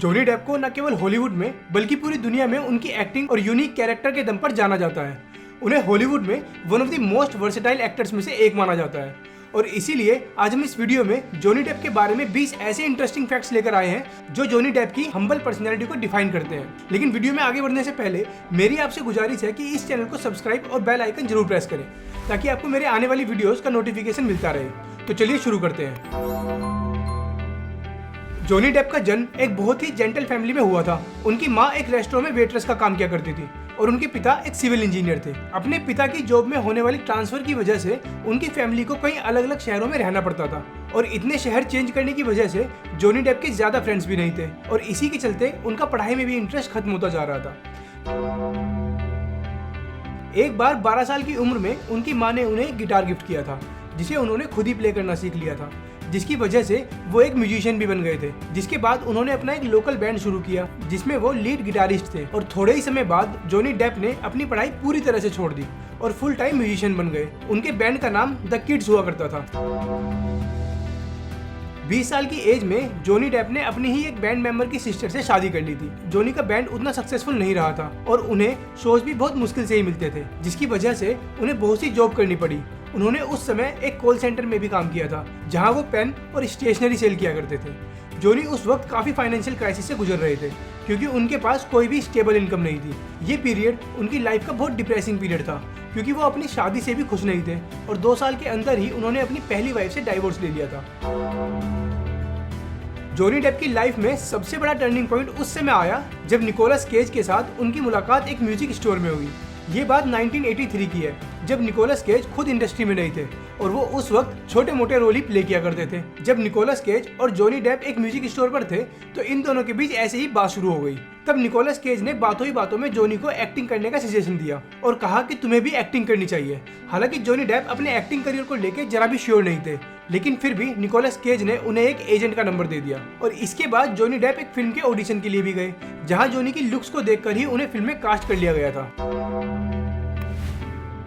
Johnny Depp को न केवल हॉलीवुड में बल्कि पूरी दुनिया में उनकी एक्टिंग और यूनिक कैरेक्टर के दम पर जाना जाता है। उन्हें हॉलीवुड में one of the most versatile actors में से एक माना जाता है और इसीलिए आज हम इस वीडियो में जॉनी डेप के बारे में 20 ऐसे इंटरेस्टिंग फैक्ट्स लेकर आए हैं जो जॉनी डेप की हम्बल पर्सनैलिटी को डिफाइन करते हैं। लेकिन वीडियो में आगे बढ़ने से पहले मेरी आपसे गुजारिश है कि इस चैनल को सब्सक्राइब और बेल आइकन जरूर प्रेस करें ताकि आपको मेरे आने वाली वीडियोस का नोटिफिकेशन मिलता रहे। तो चलिए शुरू करते हैं। जॉनी डेप का जन्म एक बहुत ही जेंटल फैमिली में हुआ था। उनकी माँ एक रेस्टोरेंट में वेट्रेस का काम किया करती थी और उनके पिता एक सिविल इंजीनियर थे। अपने पिता की जॉब में होने वाली ट्रांसफर की वजह से उनकी फैमिली को कई अलग अलग शहरों में रहना पड़ता था और इतने शहर चेंज करने की वजह से जॉनी डेप के ज्यादा फ्रेंड्स भी नहीं थे और इसी के चलते उनका पढ़ाई में भी इंटरेस्ट खत्म होता जा रहा था। एक बार 12 साल की उम्र में उनकी माँ ने उन्हें गिटार गिफ्ट किया था जिसे उन्होंने खुद ही प्ले करना सीख लिया था, जिसकी वजह से वो एक म्यूजिशियन भी बन गए थे। जिसके बाद उन्होंने अपना एक लोकल बैंड शुरू किया जिसमें वो लीड गिटारिस्ट थे और थोड़े ही समय बाद जॉनी डेप ने अपनी पढ़ाई पूरी तरह से छोड़ दी और फुल टाइम म्यूजिशियन बन गए। उनके बैंड का नाम द किड्स हुआ करता था। 20 साल की एज में जॉनी डेप ने अपनी ही एक बैंड मेंबर की सिस्टर से शादी कर ली थी। जॉनी का बैंड उतना सक्सेसफुल नहीं रहा था और उन्हें शोज भी बहुत मुश्किल से ही मिलते थे, जिसकी वजह से उन्हें बहुत सी जॉब करनी पड़ी। उन्होंने उस समय एक कॉल सेंटर में भी काम किया था जहां वो पेन और स्टेशनरी सेल किया करते थे। जॉनी उस वक्त काफी फाइनेंशियल क्राइसिस से गुजर रहे थे क्योंकि उनके पास कोई भी स्टेबल इनकम नहीं थी। ये पीरियड उनकी लाइफ का बहुत डिप्रेसिंग पीरियड था क्योंकि वो अपनी शादी से भी खुश नहीं थे और 2 साल के अंदर ही उन्होंने अपनी पहली वाइफ से डाइवोर्स ले लिया था। जॉनी डेप की लाइफ में सबसे बड़ा टर्निंग पॉइंट उस समय आया जब निकोलस केज के साथ उनकी मुलाकात एक म्यूजिक स्टोर में हुई। ये बात 1983 की है जब निकोलस केज खुद इंडस्ट्री में नहीं थे और वो उस वक्त छोटे मोटे रोल ही प्ले किया करते थे। जब निकोलस केज और जॉनी डेप एक म्यूजिक स्टोर पर थे तो इन दोनों के बीच ऐसे ही बात शुरू हो गई। तब निकोलस केज ने बातों ही बातों में जॉनी को एक्टिंग करने का सजेशन दिया और कहा कि तुम्हें भी एक्टिंग करनी चाहिए। हालांकि जॉनी डेप अपने एक्टिंग करियर को लेकर जरा भी श्योर नहीं थे, लेकिन फिर भी निकोलस केज ने उन्हें एक एजेंट का नंबर दे दिया और इसके बाद जॉनी डेप एक फिल्म के ऑडिशन के लिए भी गए जहां जॉनी की लुक्स को देखकर ही उन्हें फिल्म में कास्ट कर लिया गया था।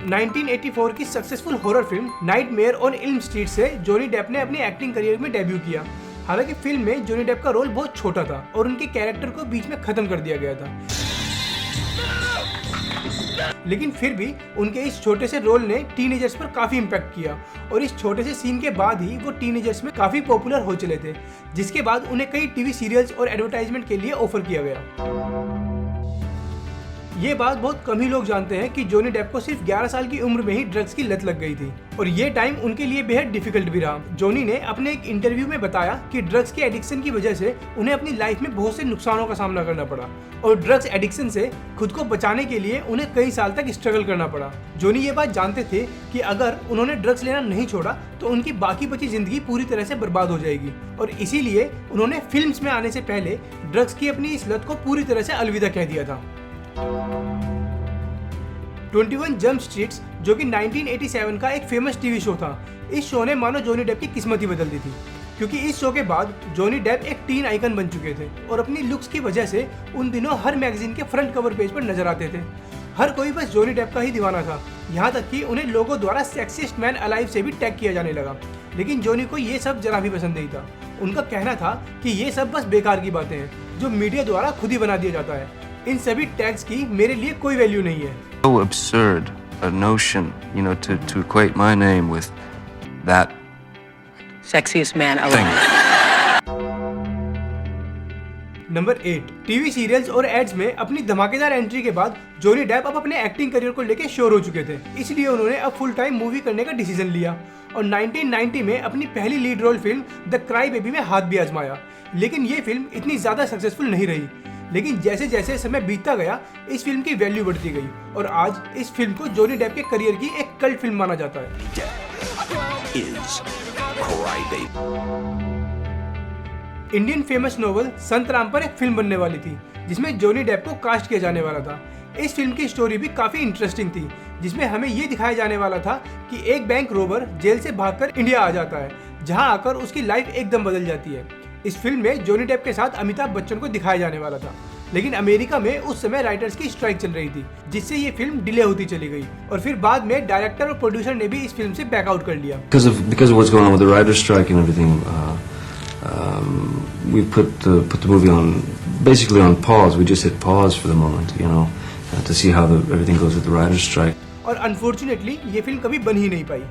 1984 की successful horror film nightmare on Elm street से जॉनी डेप ने अपनी एक्टिंग करियर में डेब्यू किया। हालांकि फिल्म में जॉनी डेप का रोल बहुत छोटा था और उनके कैरेक्टर को बीच में खत्म कर दिया गया था, लेकिन फिर भी उनके इस छोटे से रोल ने टीनेजर्स पर काफी इम्पैक्ट किया और इस छोटे से सीन के बाद ही वो टीनेजर्स में काफी पॉपुलर हो चले थे, जिसके बाद उन्हें कई टीवी सीरियल्स और एडवर्टाइजमेंट के लिए ऑफर किया गया। ये बात बहुत कम ही लोग जानते हैं कि जॉनी डेप को सिर्फ 11 साल की उम्र में ही ड्रग्स की लत लग गई थी और ये टाइम उनके लिए बेहद डिफिकल्ट भी रहा। जॉनी ने अपने एक इंटरव्यू में बताया कि ड्रग्स के एडिक्शन की वजह से उन्हें अपनी लाइफ में बहुत से नुकसानों का सामना करना पड़ा और ड्रग्स एडिक्शन से खुद को बचाने के लिए उन्हें कई साल तक स्ट्रगल करना पड़ा। जॉनी ये बात जानते थे कि अगर उन्होंने ड्रग्स लेना नहीं छोड़ा तो उनकी बाकी बची जिंदगी पूरी तरह से बर्बाद हो जाएगी और इसीलिए उन्होंने फिल्म्स में आने से पहले ड्रग्स की अपनी इस लत को पूरी तरह से अलविदा कह दिया था। 21 जंप स्ट्रीट्स जो कि 1987 का एक फेमस टीवी शो था, इस शो ने मानो जॉनी डेप की किस्मत ही बदल दी थी क्योंकि इस शो के बाद जॉनी डेप एक टीन आइकन बन चुके थे और अपनी लुक्स की वजह से उन दिनों हर मैगजीन के फ्रंट कवर पेज पर नजर आते थे। हर कोई बस जॉनी डेप का ही दीवाना था, यहाँ तक कि उन्हें लोगों द्वारा सेक्सिस्ट मैन अलाइव से भी टैग किया जाने लगा। लेकिन जॉनी को ये सब जरा भी पसंद नहीं था। उनका कहना था कि ये सब बस बेकार की बातें हैं जो मीडिया द्वारा खुद ही बना दिया जाता है। इन सभी टैग्स की मेरे लिए कोई वैल्यू नहीं है। So absurd a notion, to equate my name with that sexiest man alive. Number 8, TV serials और एड्स में अपनी धमाकेदार एंट्री के बाद जॉनी डेप अब अपने एक्टिंग करियर को लेकर श्योर हो चुके थे, इसलिए उन्होंने अब फुल टाइम मूवी करने का डिसीजन लिया और 1990 में अपनी पहली lead role film the cry baby में हाथ भी आजमाया। लेकिन ये फिल्म इतनी ज्यादा सक्सेसफुल नहीं रही, लेकिन जैसे जैसे समय बीतता गया इस फिल्म की वैल्यू बढ़ती गई और आज इस फिल्म को जॉनी डेप के करियर की एक कल्ट फिल्म माना जाता है। इंडियन फेमस नोवेल संत राम पर एक फिल्म बनने वाली थी जिसमें जॉनी डेप को कास्ट किया जाने वाला था। इस फिल्म की स्टोरी भी काफी इंटरेस्टिंग थी जिसमें हमें ये दिखाया जाने वाला था कि एक बैंक रोबर जेल से भागकर इंडिया आ जाता है जहां आकर उसकी लाइफ एकदम बदल जाती है। इस फिल्म में जॉनी डेप के साथ अमिताभ बच्चन को दिखाया जाने वाला था, लेकिन अमेरिका में उस समय राइटर्स की स्ट्राइक चल रही थी जिससे ये फिल्म डिले होती चली गई और फिर बाद में डायरेक्टर और प्रोड्यूसर ने भी इस फिल्म से बैकआउट कर लिया। Because of what's going on with the writers' strike and everything, we put the movie on basically on pause. We just hit pause for the moment, you know, to see how everything goes with the writer's strike. और unfortunately ये film कभी बन ही नहीं पाई।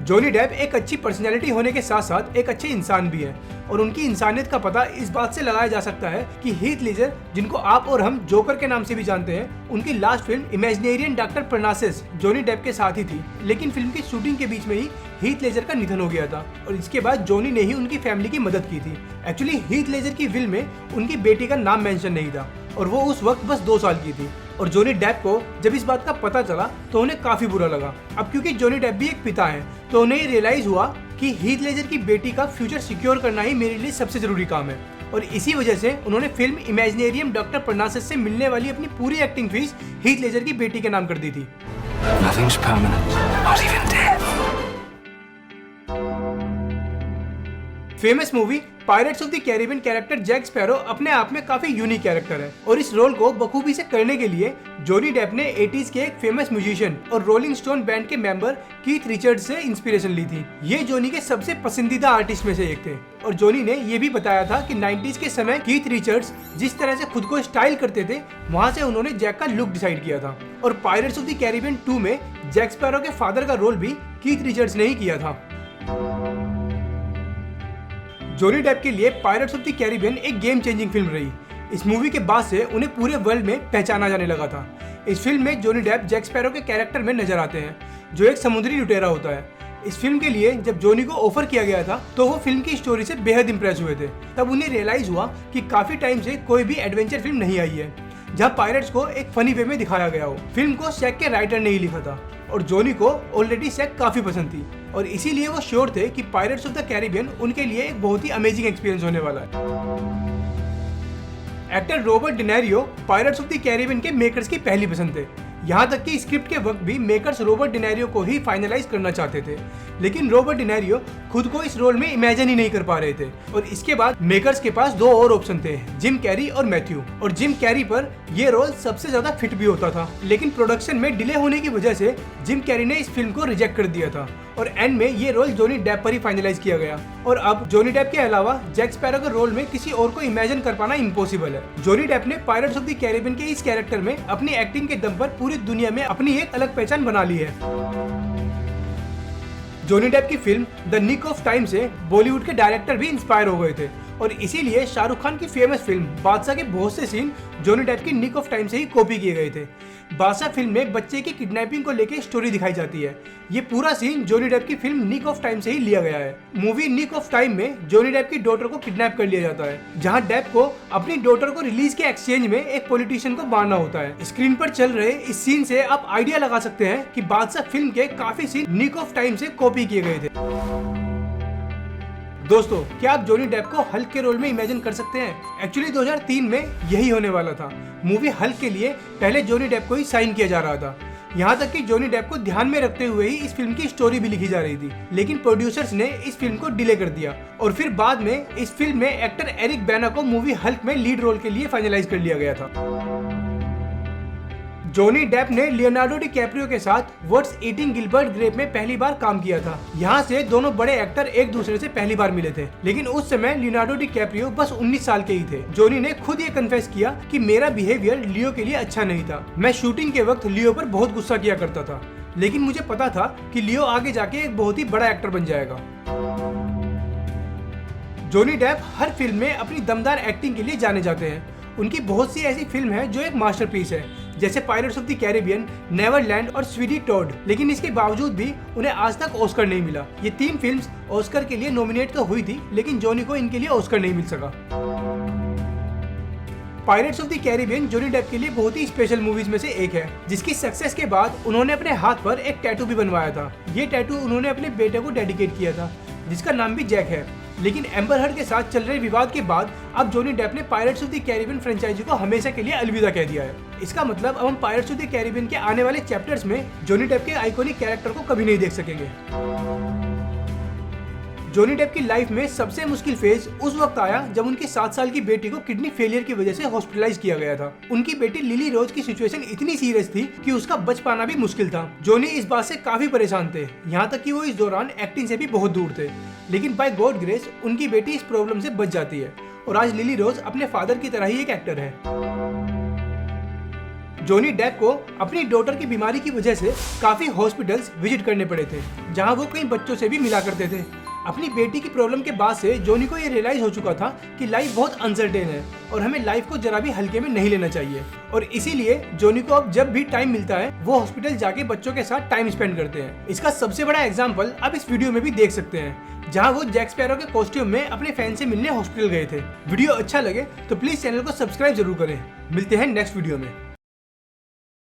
Johnny Depp एक अच्छी personality होने के साथ साथ एक अच्छे इंसान भी हैं और उनकी इंसानियत का पता इस बात से लगाया जा सकता है कि हीथ लेजर, जिनको आप और हम जोकर के नाम से भी जानते हैं, उनकी last film Imaginarium doctor Parnassus Johnny Depp के साथ ही थी, लेकिन फिल्म की शूटिंग के बीच में ही हीथ लेजर का निधन हो गया था और इसके बाद जॉनी ने ही उनकी फैमिली की मदद की थी। एक्चुअली हीथ लेजर की विल में उनकी बेटी का नाम मेंशन नहीं था और वो उस वक्त बस 2 साल की थी और जॉनी डेप को जब इस बात का पता चला तो उन्हें काफी बुरा लगा। अब क्योंकि जॉनी डेप भी एक पिता हैं, तो उन्हें ये रियलाइज हुआ कि हीथ लेजर की बेटी का फ्यूचर सिक्योर करना ही मेरे लिए सबसे जरूरी काम है और इसी वजह से उन्होंने फिल्म इमेजिनेरियम डॉक्टर परनासेस से मिलने वाली अपनी पूरी एक्टिंग फीस हीथ लेजर की बेटी के नाम कर दी थी। Nothing's permanent, not even death. Famous movie pirates of the Caribbean character Jack Sparrow अपने आप में काफी यूनिक कैरेक्टर है और इस रोल को बखूबी से करने के लिए जॉनी डेप ने 80s के एक फेमस म्यूजिशियन और रोलिंग स्टोन बैंड के मेंबर कीथ रिचर्ड्स से इंस्पिरेशन ली थी। ये जॉनी के सबसे पसंदीदा आर्टिस्ट में से एक थे और जॉनी ने ये भी बताया था कि 90s के समय कीथ रिचर्ड्स जिस तरह से खुद को स्टाइल करते थे, वहाँ से उन्होंने जैक का लुक डिसाइड किया था और पायरेट्स ऑफ द कैरिबियन 2 में जैक स्पैरो के फादर का रोल भी कीथ रिचर्ड्स ने ही किया था। जॉनी डेप के लिए पायरेट्स ऑफ द कैरिबियन एक गेम चेंजिंग फिल्म रही। इस मूवी के बाद से उन्हें पूरे वर्ल्ड में पहचाना जाने लगा था। इस फिल्म में जॉनी डेप जैक स्पैरो के कैरेक्टर में नजर आते हैं, जो एक समुद्री लुटेरा होता है। इस फिल्म के लिए जब जॉनी को ऑफर किया गया था तो वो फिल्म की स्टोरी से बेहद इंप्रेस हुए थे। तब उन्हें रियलाइज हुआ कि काफी टाइम से कोई भी एडवेंचर फिल्म नहीं आई है जहां पायरेट्स को एक फनी वे में दिखाया गया हो। फिल्म को शैक के राइटर ने ही लिखा था और जॉनी को ऑलरेडी शैक काफी पसंद थी और इसीलिए वो श्योर थे कि पायरेट्स ऑफ द कैरिबियन उनके लिए एक बहुत ही अमेजिंग एक्सपीरियंस होने वाला है। Actor Robert De Niro Pirates of the Caribbean के मेकर्स की पहली पसंद थे। यहाँ तक कि स्क्रिप्ट के वक्त भी मेकर्स रॉबर्ट डिनेरियो को ही फाइनलाइज करना चाहते थे, लेकिन रॉबर्ट डिनेरियो खुद को इस रोल में इमेजिन ही नहीं कर पा रहे थे और इसके बाद मेकर्स के पास 2 और ऑप्शन थे, जिम कैरी और मैथ्यू। और जिम कैरी पर यह रोल सबसे ज्यादा फिट भी होता था, लेकिन प्रोडक्शन में डिले होने की वजह से जिम कैरी ने इस फिल्म को रिजेक्ट कर दिया था और एंड में ये रोल जॉनी डेप पर ही फाइनलाइज किया गया। और अब जॉनी डेप के अलावा जैक स्पैरो के रोल में किसी और को इमेजिन कर पाना इम्पॉसिबल है। जॉनी डेप ने पायरेट्स ऑफ द कैरिबियन के इस कैरेक्टर में अपनी एक्टिंग के दम पर पूरी दुनिया में अपनी एक अलग पहचान बना ली है। जॉनी डेप की film the Nick of time से बॉलीवुड के डायरेक्टर भी इंस्पायर हो गए थे और इसीलिए शाहरुख खान की फेमस फिल्म बादशाह के बहुत से सीन जॉनी डेप की निक ऑफ टाइम से ही कॉपी किए गए थे। बादशाह फिल्म में बच्चे की किडनैपिंग को लेकर स्टोरी दिखाई जाती है। ये पूरा सीन जॉनी डेप की फिल्म निक ऑफ टाइम से ही लिया गया है। मूवी निक ऑफ टाइम में जॉनी डेप की डॉटर को किडनैप कर लिया जाता है, जहां डेप को अपनी डॉटर को रिलीज के एक्सचेंज में एक पॉलिटिशियन को मारना होता है। स्क्रीन पर चल रहे इस सीन से आप आइडिया लगा सकते हैं कि बादशाह फिल्म के काफी सीन निक ऑफ टाइम से कॉपी किए गए थे। दोस्तों, क्या आप जॉनी डेप को हल्क के रोल में इमेजिन कर सकते हैं? एक्चुअली 2003 में यही होने वाला था। मूवी हल्क के लिए पहले जॉनी डेप को ही साइन किया जा रहा था, यहाँ तक कि जॉनी डेप को ध्यान में रखते हुए ही इस फिल्म की स्टोरी भी लिखी जा रही थी, लेकिन प्रोड्यूसर्स ने इस फिल्म को डिले कर दिया और फिर बाद में इस फिल्म में एक्टर एरिक बैना को मूवी हल्क में लीड रोल के लिए फाइनलाइज कर लिया गया था। जॉनी डेप ने लियोनार्डो डिकैप्रियो के साथ व्हाट्स ईटिंग गिलबर्ट ग्रेप में पहली बार काम किया था। यहाँ से दोनों बड़े एक्टर एक दूसरे से पहली बार मिले थे, लेकिन उस समय लियोनार्डो डिकैप्रियो बस 19 साल के ही थे। जॉनी ने खुद ये कन्फेस किया कि मेरा बिहेवियर लियो के लिए अच्छा नहीं था। मैं शूटिंग के वक्त लियो पर बहुत गुस्सा किया करता था, लेकिन मुझे पता था कि लियो आगे जाके एक बहुत ही बड़ा एक्टर बन जाएगा। जॉनी डेप हर फिल्म में अपनी दमदार एक्टिंग के लिए जाने जाते हैं। उनकी बहुत सी ऐसी फिल्म है जो एक मास्टरपीस है, जैसे pirates of the Caribbean, Neverland और स्वीटी टॉड, लेकिन इसके बावजूद भी उन्हें आज तक ऑस्कर नहीं मिला। ये 3 फिल्म्स ऑस्कर के लिए नॉमिनेट तो हुई थी, लेकिन जॉनी को इनके लिए ऑस्कर नहीं मिल सका। Pirates of the Caribbean Johnny Depp के लिए बहुत ही स्पेशल मूवीज में से एक है, जिसकी सक्सेस के बाद उन्होंने अपने हाथ पर एक टैटू भी बनवाया था। ये टैटू उन्होंने अपने बेटे को डेडिकेट किया था, जिसका नाम भी जैक है। लेकिन एम्बर हर्ड के साथ चल रहे विवाद के बाद अब जॉनी डेप ने pirates of the Caribbean franchise को हमेशा के लिए अलविदा कह दिया है। इसका मतलब अब हम पायरेट्स ऑफ द कैरिबियन के आने वाले चैप्टर्स में जॉनी डेप के आइकॉनिक कैरेक्टर को कभी नहीं देख सकेंगे। जॉनी डेप की लाइफ में सबसे मुश्किल फेज उस वक्त आया जब उनकी 7 साल की बेटी को किडनी फेलियर की वजह से हॉस्पिटलाइज किया गया था। उनकी बेटी लिली रोज की सिचुएशन इतनी सीरियस थी कि उसका बच पाना भी मुश्किल था। जॉनी इस बात से काफी परेशान थे, यहाँ तक कि वो इस दौरान एक्टिंग से भी बहुत दूर थे। लेकिन बाय गॉड ग्रेस उनकी बेटी इस प्रॉब्लम से बच जाती है और आज लिली रोज अपने फादर की तरह ही एक एक्टर है। जॉनी डेप को अपनी डॉटर की बीमारी की वजह से काफी हॉस्पिटल्स विजिट करने पड़े थे, जहां वो कई बच्चों से भी मिला करते थे। अपनी बेटी की प्रॉब्लम के बाद से जॉनी को ये रियलाइज हो चुका था कि लाइफ बहुत अनसर्टेन है और हमें लाइफ को जरा भी हल्के में नहीं लेना चाहिए, और इसीलिए जॉनी को अब जब भी टाइम मिलता है वो हॉस्पिटल जाके बच्चों के साथ टाइम स्पेंड करते हैं। इसका सबसे बड़ा एग्जाम्पल आप इस वीडियो में भी देख सकते हैं, जहां वो जैक स्पैरो के कॉस्ट्यूम में अपने फैन से मिलने हॉस्पिटल गए थे। वीडियो अच्छा लगे तो प्लीज चैनल को सब्सक्राइब जरूर करें। मिलते हैं नेक्स्ट वीडियो में।